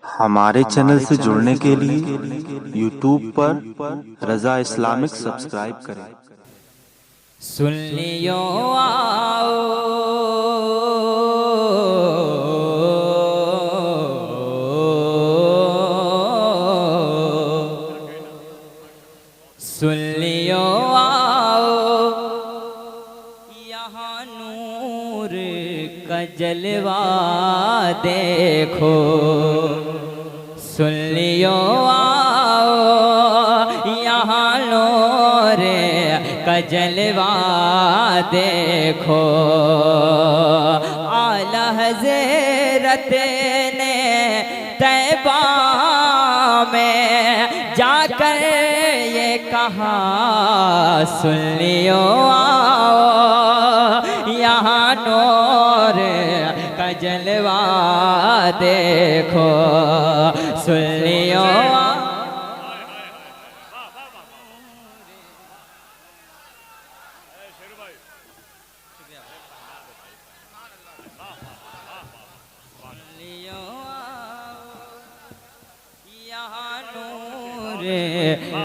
हमारे चैनल से जुड़ने के लिए यूट्यूब पर रजा इस्लामिक सब्सक्राइब करें। सुन लियो आओ सुन लियो आओ यहाँ नूर का जलवा देखो। सुन लियो आओ यहाँ नूर का जलवा देखो। आला हज़रत ने तैबा में जाकर ये कहा, सुन लियो आओ यहाँ नूर का जलवा देखो। सुन लियो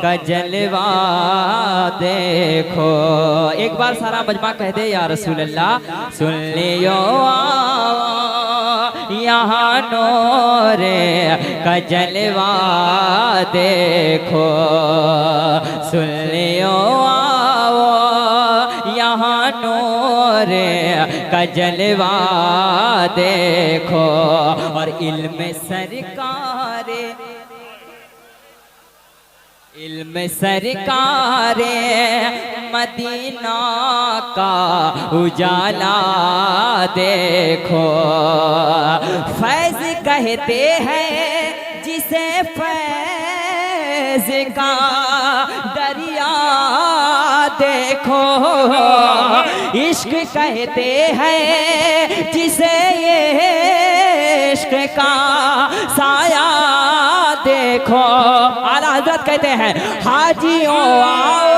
का जलवा देखो। एक बार सारा मजमा कह दे या रसूल अल्लाह। सुन लियो यहाँ नूर का जलवा देखो। सुन लियो यहाँ नूर का जलवा देखो। और इल्म सरकारे इल्म सरकारे मदीना का उजाला देखो। फैज कहते हैं जिसे फैज का दरिया देखो। इश्क कहते हैं जिसे ये इश्क का साया देखो। आला हज़रत कहते हैं हाजियों आओ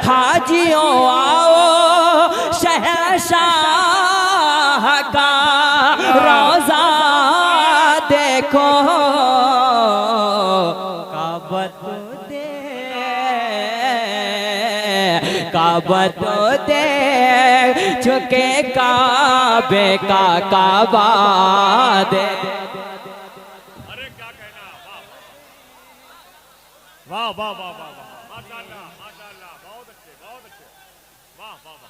हाजियों आओ शहंशाह का रोज़ा देखो। काबा तो देख चुके काबे का काबा दे। अरे क्या कहना, वाह वाह वाह वाह माशाअल्लाह माशाअल्लाह, बहुत अच्छे वाह वाह वाह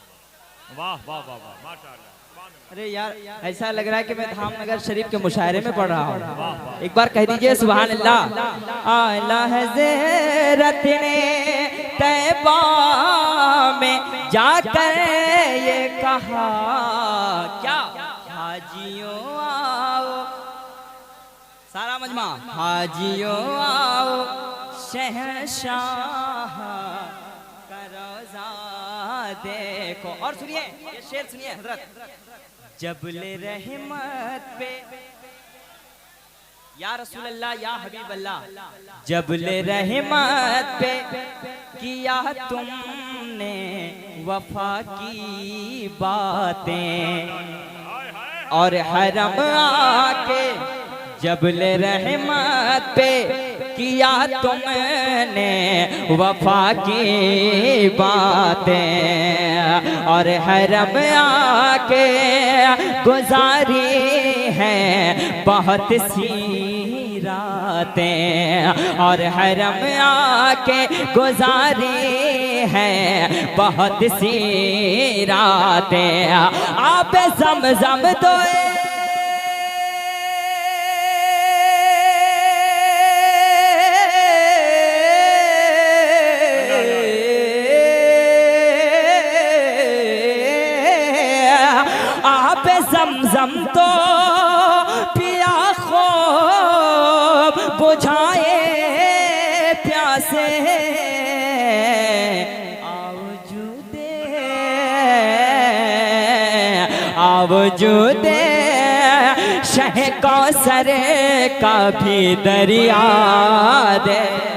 वाह वाह वाह वाह माशाअल्लाह। अरे यार ऐसा लग रहा है कि मैं धामनगर शरीफ के मुशायरे में पढ़ रहा हूँ। एक बार कह दीजिए सुभान अल्लाह। आला हज़रत ने तैबा में जाकर ये कहा, क्या हाजियों आओ सारा मजमा हाजियों आओ शहंशाह का रोज़ा देखो। और सुनिए ये शेर सुनिए हजरत। जबले रहमत पे या रसूल अल्लाह या हबीब अल्लाह, जबले रहमत पे किया तुमने वफा की बातें। और हरम आके जबले रहमत पे किया तुमने वफा की बातें। और हरम आके गुजारी है बहुत सी रातें। और हरम आके गुजारी है बहुत सी रातें। आप ज़मज़म दोए ज़मज़म तो पिया खूब बुझाए प्यासे। आवजुदे शह कौसर का भी दरिया दे।